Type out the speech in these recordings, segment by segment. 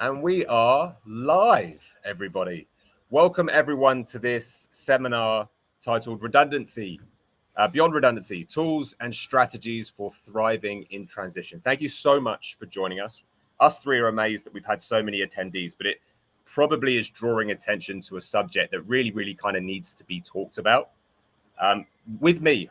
And we are live, everybody. Welcome, everyone, to this seminar titled Redundancy, Beyond Redundancy, Tools and Strategies for Thriving in Transition. Thank you so much for joining us. Us three are amazed that we've had so many attendees, but it probably is drawing attention to a subject that really kind of needs to be talked about. With me,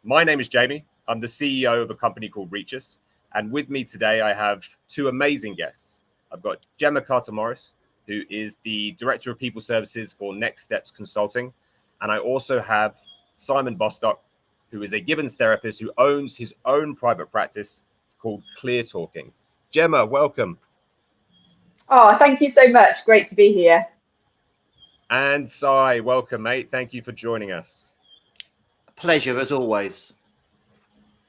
my name is Jamie. I'm the CEO of a company called ReechUs. And with me today, I have two amazing guests. I've got Gemma Carter-Morris, who is the Director of People Services for Next Steps Consulting. And I also have Simon Bostock, who is a Gibbons therapist who owns his own private practice called Clear Talking. Gemma, welcome. Oh, thank you so much. Great to be here. And Si, welcome, mate. Thank you for joining us. Pleasure, as always.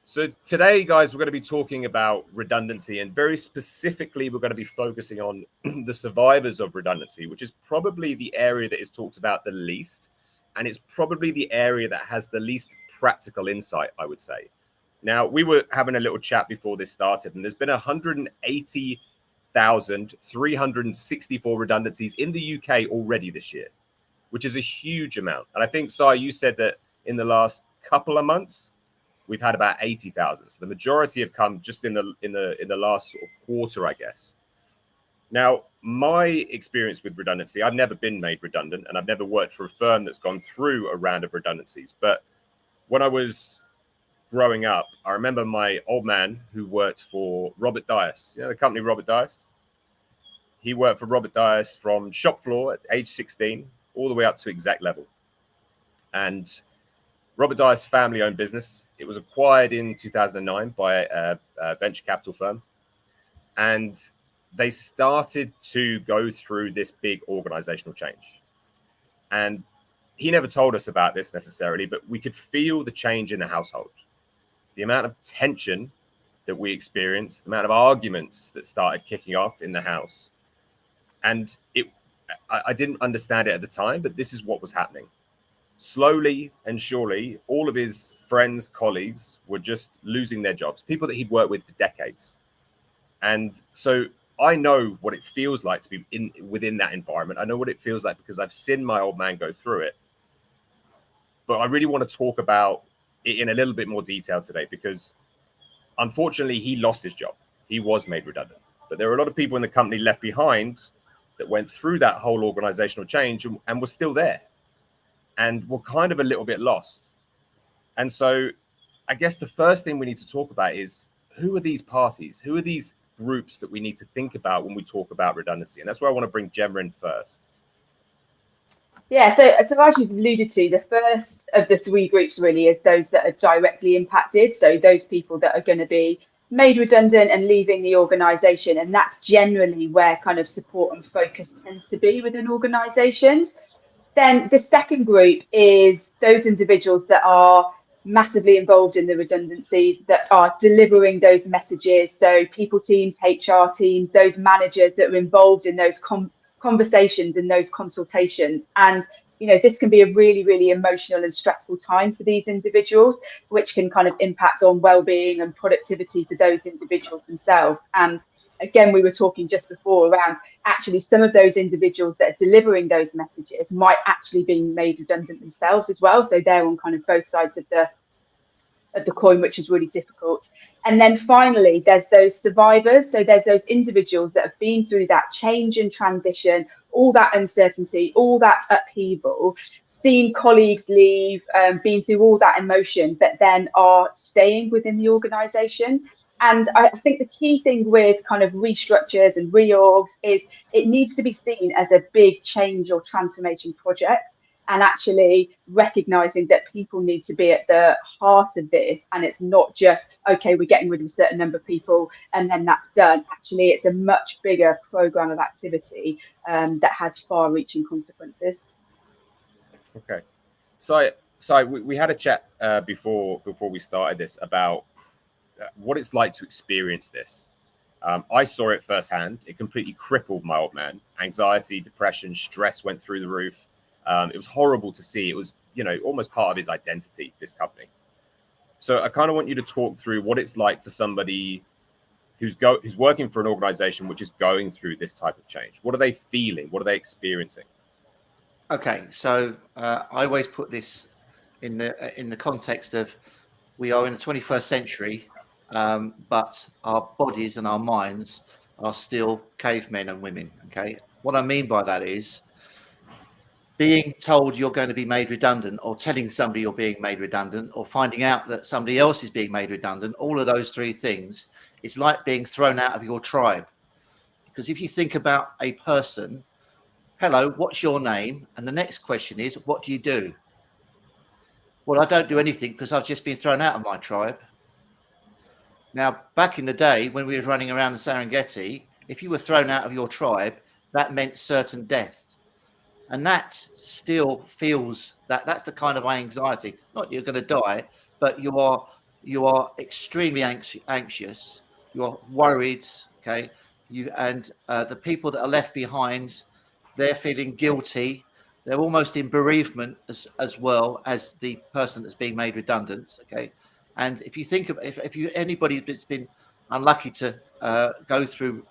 So today, guys, we're going to be talking about redundancy, and very specifically, we're going to be focusing on the survivors of redundancy, which is probably the area that is talked about the least, and it's probably the area that has the least practical insight, I would say. Now, we were having a little chat before this started, and there's been 180,364 redundancies in the UK already this year, which is a huge amount. And I think, Si, you said that in the last couple of months, we've had about 80,000. So the majority have come just in the last sort of quarter, I guess. Now, my experience with redundancy, I've never been made redundant, and I've never worked for a firm that's gone through a round of redundancies. But when I was growing up, I remember my old man who worked for Robert Dias, the company Robert Dias. He worked for Robert Dias from shop floor at age 16 all the way up to exec level. And Robert Dias' family-owned business. It was acquired in 2009 by a venture capital firm. And they started to go through this big organizational change. And he never told us about this necessarily, but we could feel the change in the household. The amount of tension that we experienced, the amount of arguments that started kicking off in the house. And I didn't understand it at the time, but this is what was happening. Slowly and surely, all of his friends, colleagues were just losing their jobs, people that he'd worked with for decades. And so I know what it feels like to be within that environment. I know what it feels like because I've seen my old man go through it. But I really want to talk about it in a little bit more detail today because unfortunately, he lost his job. He was made redundant. But there are a lot of people in the company left behind that went through that whole organizational change and were still there. And we're kind of a little bit lost. And so I guess the first thing we need to talk about is who are these parties? Who are these groups that we need to think about when we talk about redundancy? And that's where I want to bring Gemma in first. Yeah, so as you've alluded to, the first of the three groups really is those that are directly impacted. So those people that are going to be made redundant and leaving the organisation. And that's generally where kind of support and focus tends to be within organisations. Then the second group is those individuals that are massively involved in the redundancies, that are delivering those messages. So people teams, HR teams, those managers that are involved in those conversations and those consultations. And, this can be a really emotional and stressful time for these individuals, which can kind of impact on well-being and productivity for those individuals themselves. And again, we were talking just before around actually some of those individuals that are delivering those messages might actually be made redundant themselves as well. So they're on kind of both sides of the coin, which is really difficult. And then finally, there's those survivors. So there's those individuals that have been through that change and transition, all that uncertainty, all that upheaval, seen colleagues leave, been through all that emotion, but then are staying within the organisation. And I think the key thing with kind of restructures and reorgs is it needs to be seen as a big change or transformation project. And actually recognizing that people need to be at the heart of this. And it's not just, okay, we're getting rid of a certain number of people and then that's done. Actually, it's a much bigger program of activity that has far reaching consequences. Okay. So we had a chat before we started this about what it's like to experience this. I saw it firsthand. It completely crippled my old man. Anxiety, depression, stress went through the roof. It was horrible to see. It was, almost part of his identity, this company. So I kind of want you to talk through what it's like for somebody who's working for an organization which is going through this type of change? What are they feeling? What are they experiencing? Okay, so I always put this in the context of we are in the 21st century, but our bodies and our minds are still cavemen and women. Okay, what I mean by that is being told you're going to be made redundant, or telling somebody you're being made redundant, or finding out that somebody else is being made redundant. All of those three things, it's like being thrown out of your tribe. Because if you think about a person, hello, what's your name? And the next question is, what do you do? Well, I don't do anything because I've just been thrown out of my tribe. Now, back in the day when we were running around the Serengeti, if you were thrown out of your tribe, that meant certain death. And that still feels that's the kind of anxiety. Not you're going to die, but you are extremely anxious. You are worried. Okay, the people that are left behind, they're feeling guilty. They're almost in bereavement as well as the person that's being made redundant. Okay, and if you think of if you anybody that's been unlucky to go through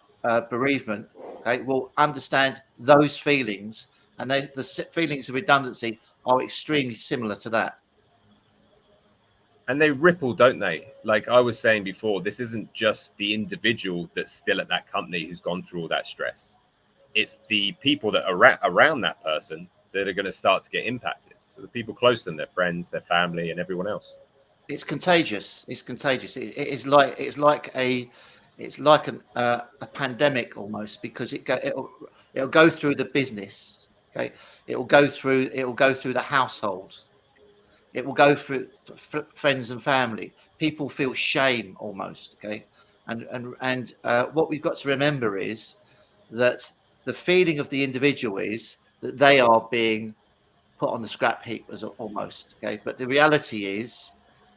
bereavement, okay, will understand those feelings. And the feelings of redundancy are extremely similar to that. And they ripple, don't they? Like I was saying before, this isn't just the individual that's still at that company who's gone through all that stress. It's the people that are around that person that are going to start to get impacted. So the people close to them, their friends, their family, and everyone else. It's contagious. It's contagious. It's like a pandemic almost, because it'll go through the business. Okay, it will go through the household. It will go through friends and family. People feel shame almost. Okay, and what we've got to remember is that the feeling of the individual is that they are being put on the scrap heap as almost. Okay, but the reality is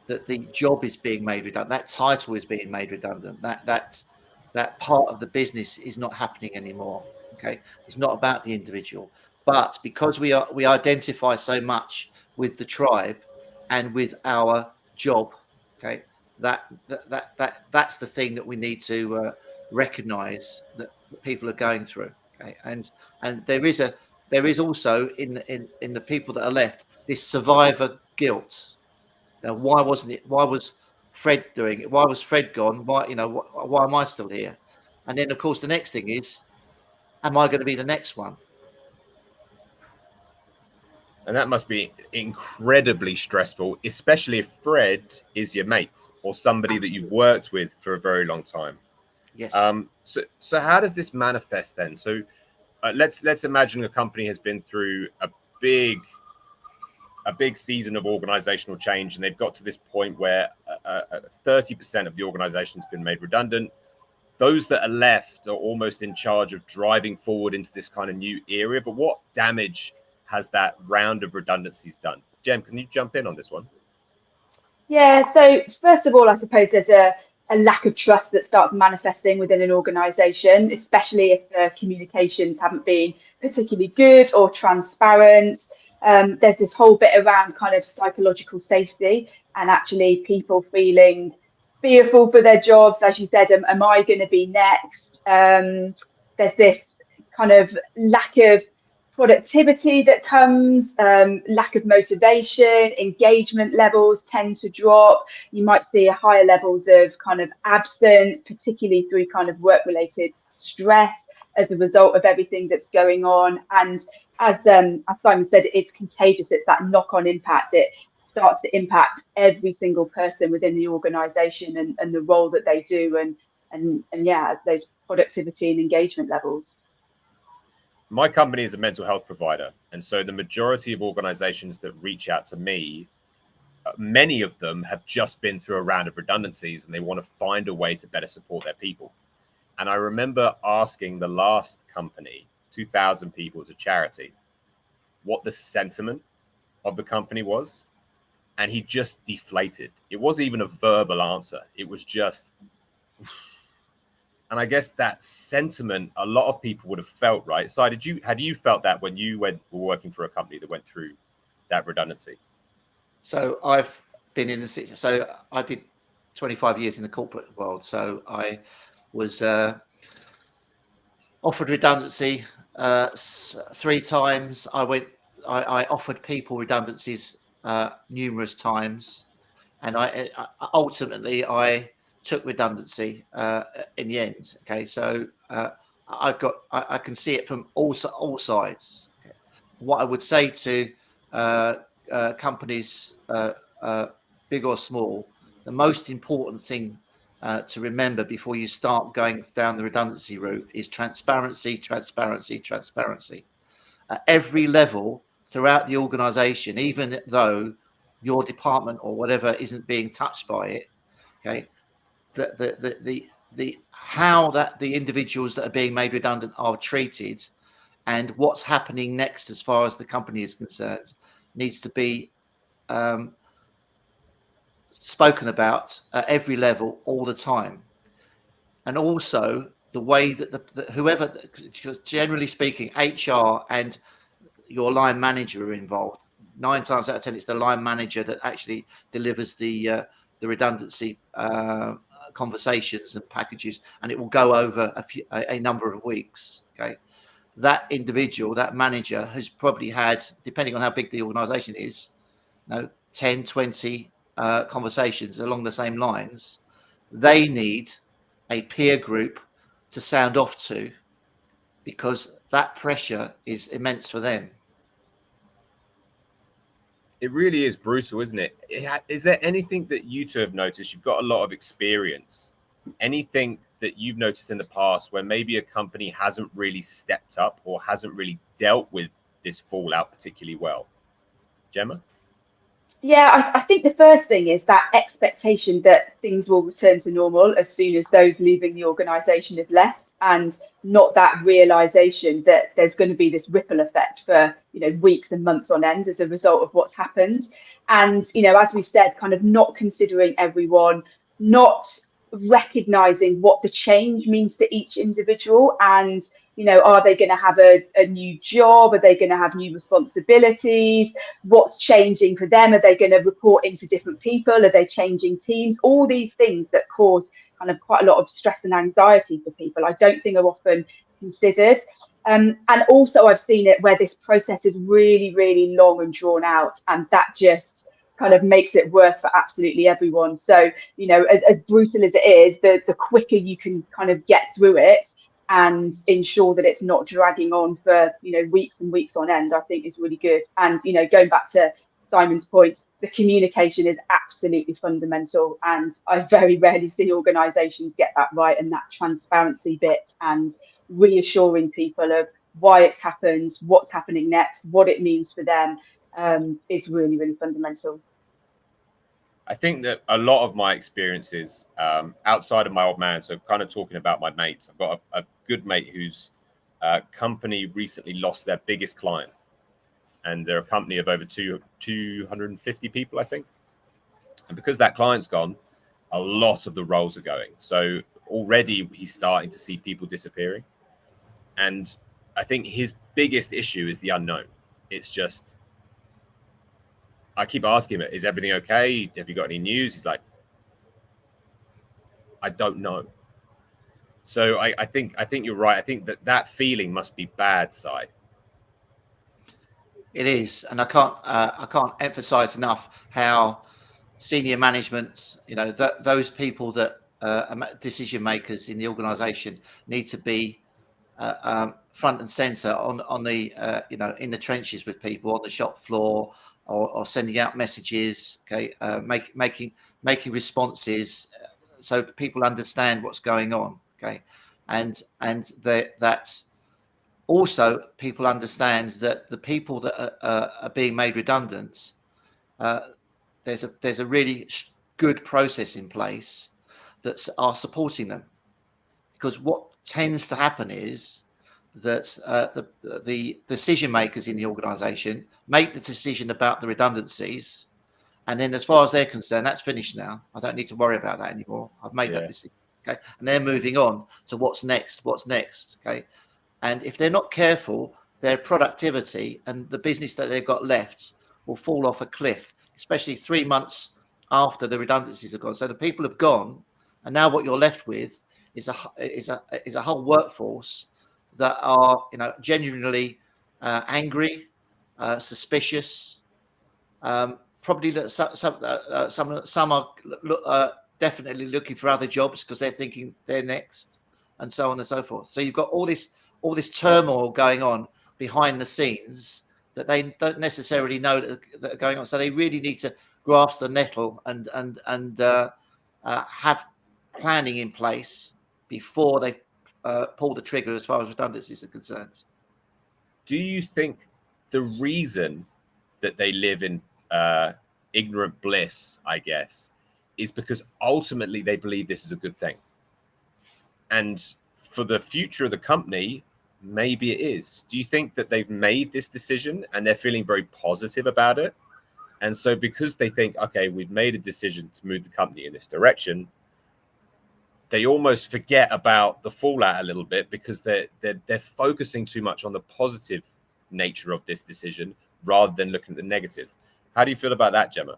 that the job is being made redundant. That title is being made redundant. That part of the business is not happening anymore. Okay, it's not about the individual. But because we identify so much with the tribe and with our job, okay, that's the thing that we need to recognise that people are going through. Okay, and there is also in the people that are left this survivor guilt. Now, why wasn't it? Why was Fred doing it? Why was Fred gone? Why am I still here? And then, of course, the next thing is, am I going to be the next one? And that must be incredibly stressful, especially if Fred is your mate or somebody that you've worked with for a very long time. Yes. So how does this manifest then? So let's imagine a company has been through a big season of organizational change, and they've got to this point where 30% of the organization has been made redundant. Those that are left are almost in charge of driving forward into this kind of new era. But what damage has that round of redundancies done? Jem, can you jump in on this one? Yeah, so first of all, I suppose there's a lack of trust that starts manifesting within an organisation, especially if the communications haven't been particularly good or transparent. There's this whole bit around kind of psychological safety and actually people feeling fearful for their jobs. As you said, am I going to be next? There's this kind of lack of productivity that comes, lack of motivation, engagement levels tend to drop. You might see higher levels of kind of absence, particularly through kind of work-related stress as a result of everything that's going on. And as Simon said, it's contagious. It's that knock-on impact. It starts to impact every single person within the organisation and the role that they do, and yeah, those productivity and engagement levels. My company is a mental health provider. And so the majority of organizations that reach out to me, many of them have just been through a round of redundancies and they want to find a way to better support their people. And I remember asking the last company, 2,000 people, as a charity, what the sentiment of the company was. And he just deflated. It wasn't even a verbal answer. It was just... And I guess that sentiment, a lot of people would have felt, right? So had you felt that when you were working for a company that went through that redundancy? So I've been in the city. So I did 25 years in the corporate world. So was offered redundancy 3 times. I offered people redundancies numerous times, and I ultimately took redundancy in the end. Okay, so I can see it from all sides. Okay. What I would say to companies, big or small, the most important thing to remember before you start going down the redundancy route is transparency, transparency, transparency. At every level throughout the organization, even though your department or whatever isn't being touched by it, okay, the how that the individuals that are being made redundant are treated and what's happening next as far as the company is concerned needs to be spoken about at every level all the time. And also the way that whoever, generally speaking, HR and your line manager are involved. 9 times out of 10, it's the line manager that actually delivers the redundancy conversations and packages, and it will go over a number of weeks. Okay, that individual, that manager, has probably had, depending on how big the organisation is, 10, 20 conversations along the same lines. They need a peer group to sound off to, because that pressure is immense for them. It really is brutal, isn't it? Is there anything that you two have noticed? You've got a lot of experience. Anything that you've noticed in the past where maybe a company hasn't really stepped up or hasn't really dealt with this fallout particularly well? Gemma? Yeah, I think the first thing is that expectation that things will return to normal as soon as those leaving the organisation have left, and not that realisation that there's going to be this ripple effect for, weeks and months on end as a result of what's happened. And, as we've said, kind of not considering everyone, not recognising what the change means to each individual, and are they going to have a new job? Are they going to have new responsibilities? What's changing for them? Are they going to report into different people? Are they changing teams? All these things that cause kind of quite a lot of stress and anxiety for people, I don't think are often considered. And also I've seen it where this process is really, really long and drawn out, and that just kind of makes it worse for absolutely everyone. So, as brutal as it is, the quicker you can kind of get through it and ensure that it's not dragging on for weeks and weeks on end, I think is really good. And going back to Simon's point, the communication is absolutely fundamental, and I very rarely see organisations get that right. And that transparency bit and reassuring people of why it's happened, what's happening next, what it means for them, is really, really fundamental. I think that a lot of my experiences outside of my old man, so kind of talking about my mates, I've got a good mate whose company recently lost their biggest client, and they're a company of over 250 people, I think. And because that client's gone, a lot of the roles are going. So already he's starting to see people disappearing. And I think his biggest issue is the unknown. It's just, I keep asking him, is everything okay? Have you got any news? He's like, I don't know. So I think you're right. I think that feeling must be bad, Si. It is, and I can't emphasize enough how senior management, those people that are decision makers in the organisation, need to be front and centre on the in the trenches with people on the shop floor, or sending out messages, okay, making responses so people understand what's going on, okay, and that also people understand that the people that are being made redundant, there's a really good process in place that are supporting them, because what tends to happen is that the decision makers in the organisation make the decision about the redundancies, and then as far as they're concerned, that's finished now. I don't need to worry about that anymore. I've made that decision. Okay, and they're moving on to what's next. Okay, and if they're not careful, their productivity and the business that they've got left will fall off a cliff, especially 3 months after the redundancies have gone. So the people have gone, and now what you're left with is a whole workforce that are, genuinely angry, suspicious. Probably that some are definitely looking for other jobs because they're thinking they're next, and so on and so forth. So you've got all this turmoil going on behind the scenes that they don't necessarily know that are going on. So they really need to grasp the nettle and have planning in place before they pull the trigger as far as redundancies are concerned. Do you think the reason that they live in ignorant bliss, I guess, is because ultimately they believe this is a good thing? And for the future of the company, maybe it is. Do you think that they've made this decision and they're feeling very positive about it? And so because they think, okay, we've made a decision to move the company in this direction, they almost forget about the fallout a little bit because they're focusing too much on the positive nature of this decision rather than looking at the negative. How do you feel about that, Gemma?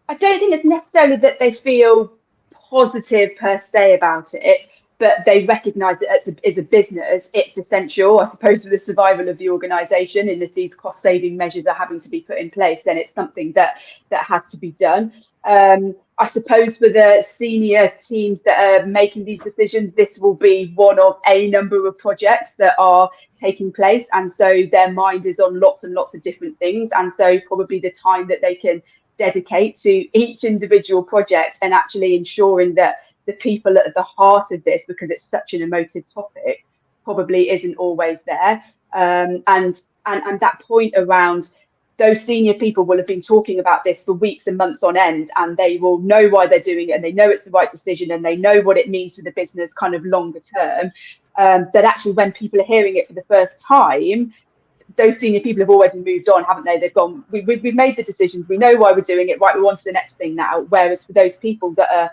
I don't think it's necessarily that they feel positive per se about it, but they recognise that as a business, it's essential, I suppose, for the survival of the organisation. And if these cost-saving measures are having to be put in place, then it's something that has to be done. I suppose for the senior teams that are making these decisions, this will be one of a number of projects that are taking place. And so their mind is on lots and lots of different things. And so probably the time that they can dedicate to each individual project and actually ensuring that the people at the heart of this, because it's such an emotive topic, probably isn't always there. And that point around those senior people will have been talking about this for weeks and months on end, and they will know why they're doing it, and they know it's the right decision, and they know what it means for the business kind of longer term. That actually when people are hearing it for the first time, those senior people have always moved on, haven't they? They've gone, we've made the decisions, we know why we're doing it, right, we're on to the next thing now. Whereas for those people that are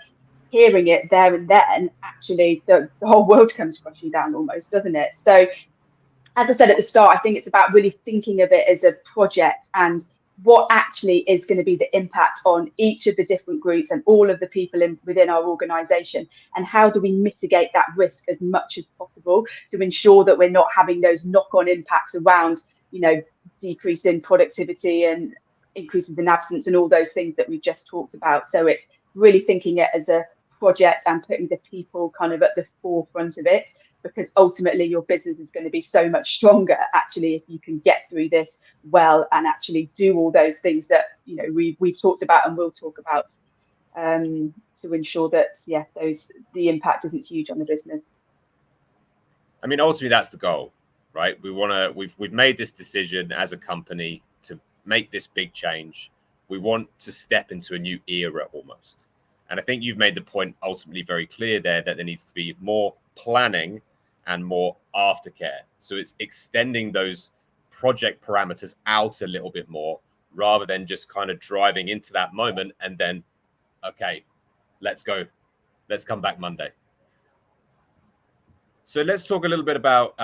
hearing it there and then, actually the whole world comes crashing down almost, doesn't it? So as I said at the start, I think it's about really thinking of it as a project and what actually is going to be the impact on each of the different groups and all of the people within our organisation, and how do we mitigate that risk as much as possible to ensure that we're not having those knock-on impacts around, decrease in productivity and increases in absence and all those things that we just talked about. So it's really thinking it as a project and putting the people kind of at the forefront of it, because ultimately your business is going to be so much stronger actually if you can get through this well and actually do all those things that we've talked about and we'll talk about to ensure that the impact isn't huge on the business. I mean, ultimately that's the goal, right? We've made this decision as a company to make this big change. We want to step into a new era almost. And I think you've made the point ultimately very clear there that there needs to be more planning and more aftercare. So it's extending those project parameters out a little bit more rather than just kind of driving into that moment and then, okay, let's go. Let's come back Monday. So let's talk a little bit about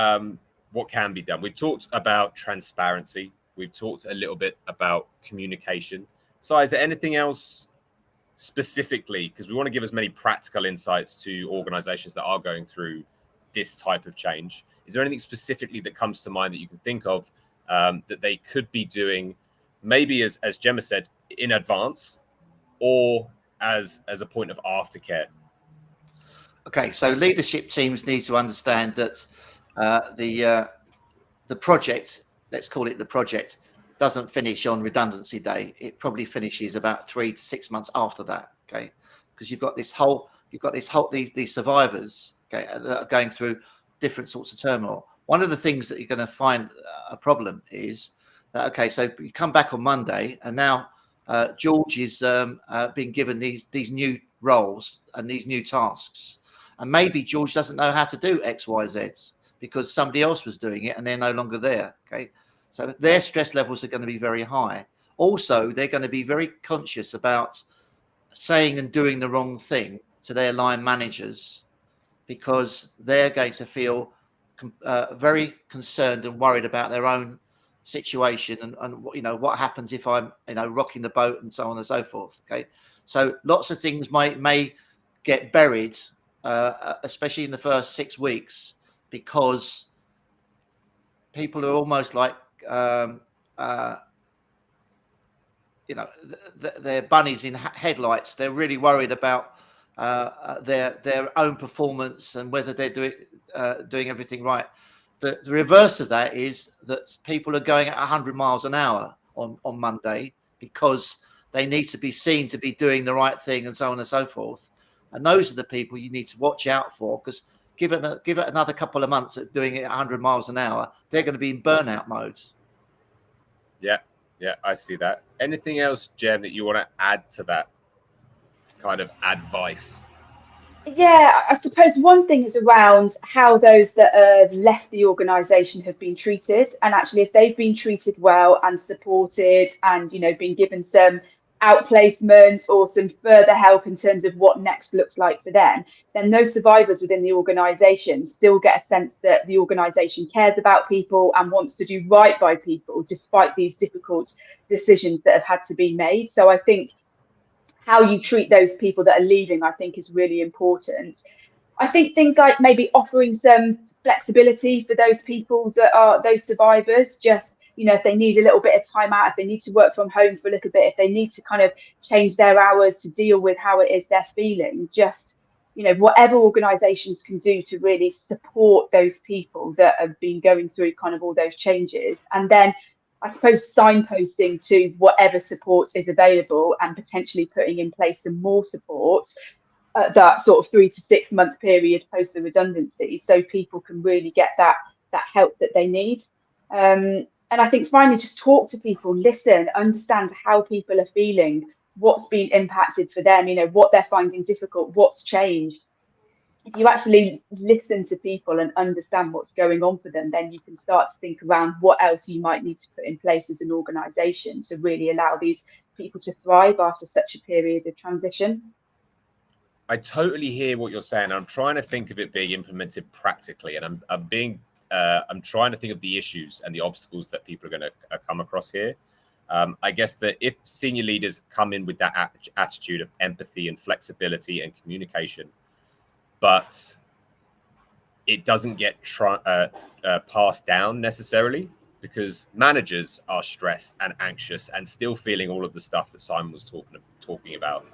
what can be done. We've talked about transparency. We've talked a little bit about communication. So is there anything else specifically, because we want to give as many practical insights to organizations that are going through this type of change? Is there anything specifically that comes to mind that you can think of that they could be doing, maybe as Gemma said, in advance or as a point of aftercare? Okay, so leadership teams need to understand that the project, let's call it the project, doesn't finish on redundancy day. It probably finishes about 3 to 6 months after that. Okay, because you've got these survivors, okay, that are going through different sorts of turmoil. One of the things that you're going to find a problem is that, okay, so you come back on Monday and now George is being given these new roles and these new tasks, and maybe George doesn't know how to do X, Y, Z because somebody else was doing it and they're no longer there. Okay. So their stress levels are going to be very high. Also, they're going to be very conscious about saying and doing the wrong thing to their line managers because they're going to feel very concerned and worried about their own situation and what happens if I'm rocking the boat and so on and so forth. Okay, so lots of things may get buried especially in the first 6 weeks, because people are almost like they're bunnies in headlights. They're really worried about their own performance and whether they're doing everything right. The reverse of that is that people are going at 100 miles an hour on Monday because they need to be seen to be doing the right thing, and so on and so forth. And those are the people you need to watch out for, because give it another couple of months of doing it at 100 miles an hour, they're going to be in burnout mode. Yeah, I see that. Anything else, Jen, that you want to add to that kind of advice? Yeah, I suppose one thing is around how those that have left the organisation have been treated, and actually if they've been treated well and supported and, you know, been given some outplacement or some further help in terms of what next looks like for them, then those survivors within the organisation still get a sense that the organisation cares about people and wants to do right by people despite these difficult decisions that have had to be made. So I think how you treat those people that are leaving, I think, is really important. I think things like maybe offering some flexibility for those people that are those survivors, just, you know, if they need a little bit of time out, if they need to work from home for a little bit, if they need to kind of change their hours to deal with how it is they're feeling, just, you know, whatever organisations can do to really support those people that have been going through kind of all those changes. And then I suppose signposting to whatever support is available and potentially putting in place some more support at that sort of 3 to 6 month period post the redundancy, so people can really get that help that they need. And I think finally, just talk to people, listen, understand how people are feeling, what's been impacted for them, you know, what they're finding difficult, what's changed. If you actually listen to people and understand what's going on for them, then you can start to think around what else you might need to put in place as an organisation to really allow these people to thrive after such a period of transition. I totally hear what you're saying. I'm trying to think of it being implemented practically, and I'm trying to think of the issues and the obstacles that people are going to come across here. I guess that if senior leaders come in with that attitude of empathy and flexibility and communication, but it doesnking get passed down necessarily, because managers are stressed and anxious and still feeling all of the stuff that Simon was talking about.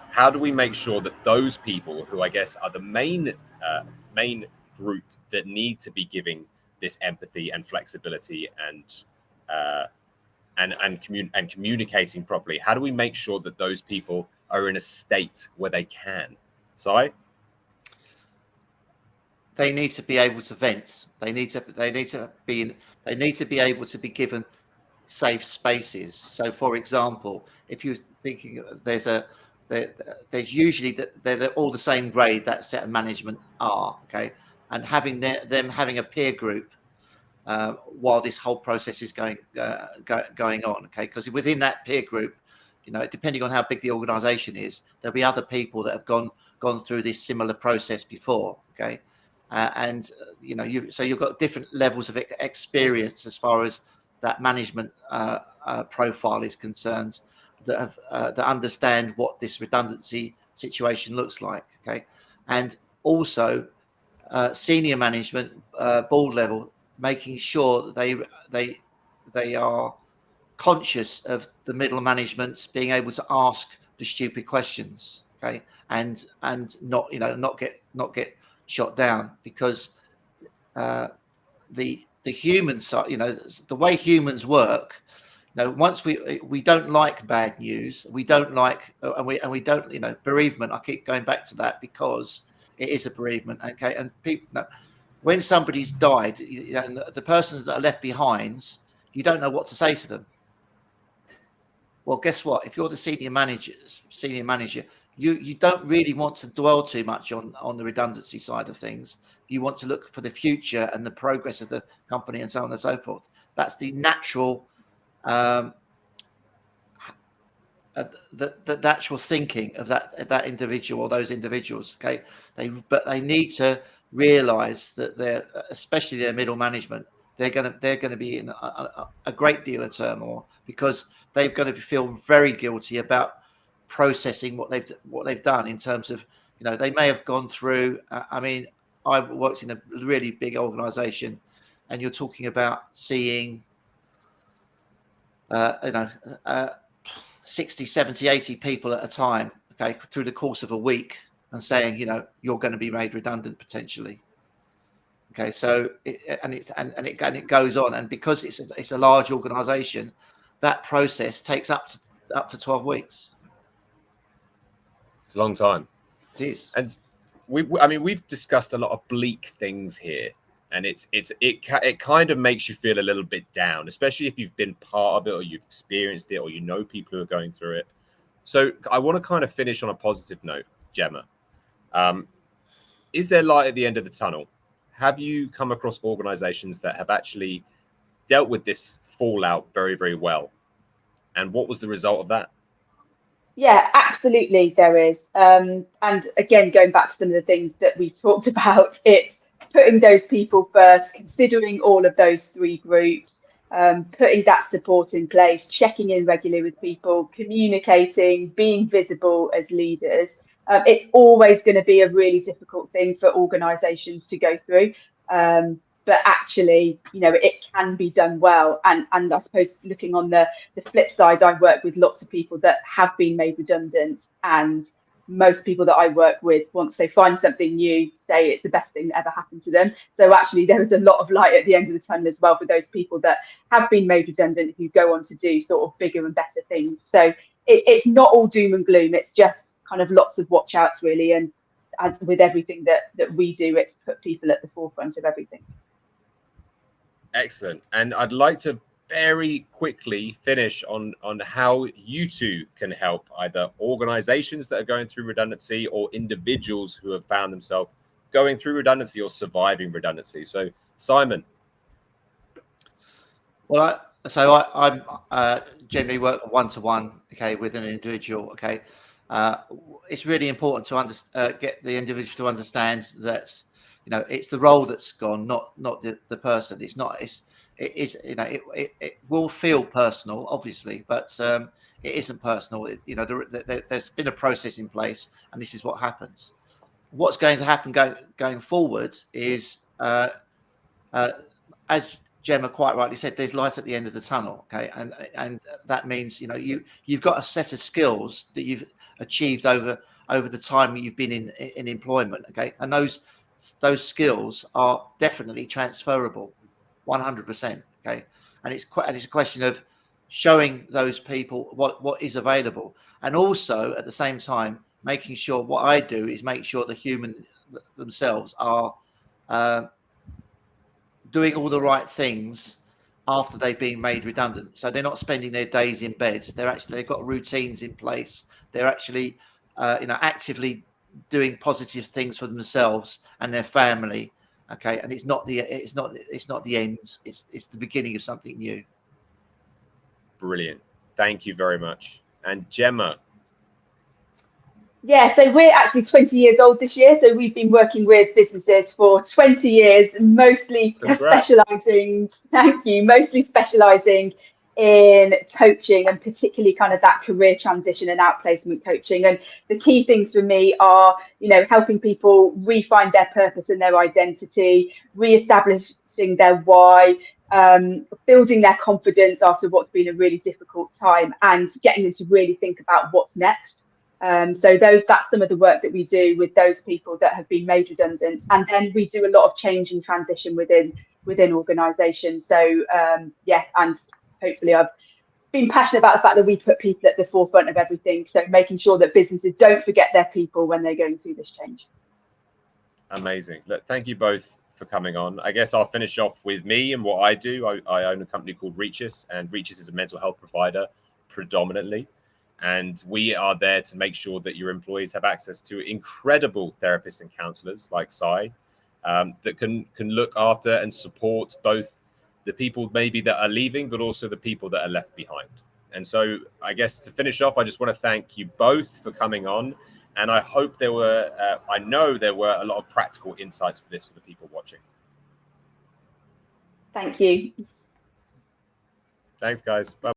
How do we make sure that those people, who I guess are the main group that need to be giving this empathy and flexibility and communicating properly, how do we make sure that those people are in a state where they can? Si? They need to be able to vent. They need to be able to be given safe spaces. So, for example, if you're thinking there's usually they're all the same grade that set of management are, okay, and having them having a peer group while this whole process is going on, okay, because within that peer group, you know, depending on how big the organisation is, there'll be other people that have gone through this similar process before, okay. And you know, you've got different levels of experience as far as that management profile is concerned, that understand what this redundancy situation looks like. Okay, and also senior management, board level, making sure that they are conscious of the middle management being able to ask the stupid questions. Okay, and not get shot down, because the human side, you know, the way humans work, you know, once we don't like bad news, we don't like and we don't, you know, bereavement. I keep going back to that because it is a bereavement. Okay, and people, you know, when somebody's died, you know, and the persons that are left behind, you don't know what to say to them. Well, guess what? If you're the senior manager, you don't really want to dwell too much on the redundancy side of things. You want to look for the future and the progress of the company and so on and so forth. That's the natural, the natural thinking of that individual or those individuals. Okay, but they need to realise that they're, especially their middle management, they're going to be in a great deal of turmoil, because they're going to feel very guilty about processing what they've done in terms of, they may have gone through. I mean, I worked in a really big organisation, and you're talking about seeing, 60, 70, 80 people at a time, okay, through the course of a week, and saying, you're going to be made redundant potentially. Okay, so it goes on, and because it's a large organisation, that process takes up to 12 weeks. It's a long time. It is. And we've discussed a lot of bleak things here, and it kind of makes you feel a little bit down, especially if you've been part of it or you've experienced it or people who are going through it. So I want to kind of finish on a positive note, Gemma. Is there light at the end of the tunnel? Have you come across organizations that have actually dealt with this fallout very, very well? And what was the result of that? Yeah, absolutely, there is. And again, going back to some of the things that we talked about, it's putting those people first, considering all of those three groups, putting that support in place, checking in regularly with people, communicating, being visible as leaders. It's always going to be a really difficult thing for organisations to go through. But actually, it can be done well. And I suppose looking on the flip side, I work with lots of people that have been made redundant, and most people that I work with, once they find something new, say it's the best thing that ever happened to them. So actually, there is a lot of light at the end of the tunnel as well for those people that have been made redundant who go on to do sort of bigger and better things. So it's not all doom and gloom. It's just kind of lots of watch outs, really. And as with everything that we do, it's put people at the forefront of everything. Excellent. And I'd like to very quickly finish on how you two can help either organizations that are going through redundancy or individuals who have found themselves going through redundancy or surviving redundancy. So, Simon. Well, I generally work one-to-one, okay, with an individual, okay. It's really important to get the individual to understand that, it's the role that's gone, not the person. It will feel personal, obviously, but it isn't personal. There's been a process in place, and this is what happens. What's going to happen going forward is, as Gemma quite rightly said, there's light at the end of the tunnel. Okay, and that means you've got a set of skills that you've achieved over the time you've been in employment. Okay, and those skills are definitely transferable, 100%. Okay, and it's a question of showing those people what is available, and also at the same time making sure what I do is make sure the human themselves are doing all the right things after they've been made redundant. So they're not spending their days in bed. They've got routines in place. They're actually actively doing positive things for themselves and their family. Okay, and it's not the end. It's the beginning of something new. Brilliant. Thank you very much. And Gemma. Yeah, so we're actually 20 years old this year. So we've been working with businesses for 20 years, mostly specialising in coaching, and particularly kind of that career transition and outplacement coaching. And the key things for me are, helping people re-find their purpose and their identity, re-establishing their why, building their confidence after what's been a really difficult time, and getting them to really think about what's next. So that's some of the work that we do with those people that have been made redundant. And then we do a lot of change and transition within organisations. So and hopefully I've been passionate about the fact that we put people at the forefront of everything. So making sure that businesses don't forget their people when they're going through this change. Amazing. Look, thank you both for coming on. I guess I'll finish off with me and what I do. I own a company called ReechUs, and ReechUs is a mental health provider predominantly. And we are there to make sure that your employees have access to incredible therapists and counsellors like Si, that can look after and support both the people maybe that are leaving, but also the people that are left behind. And so I guess to finish off, I just want to thank you both for coming on. And I hope I know there were a lot of practical insights for this for the people watching. Thank you. Thanks, guys. Bye.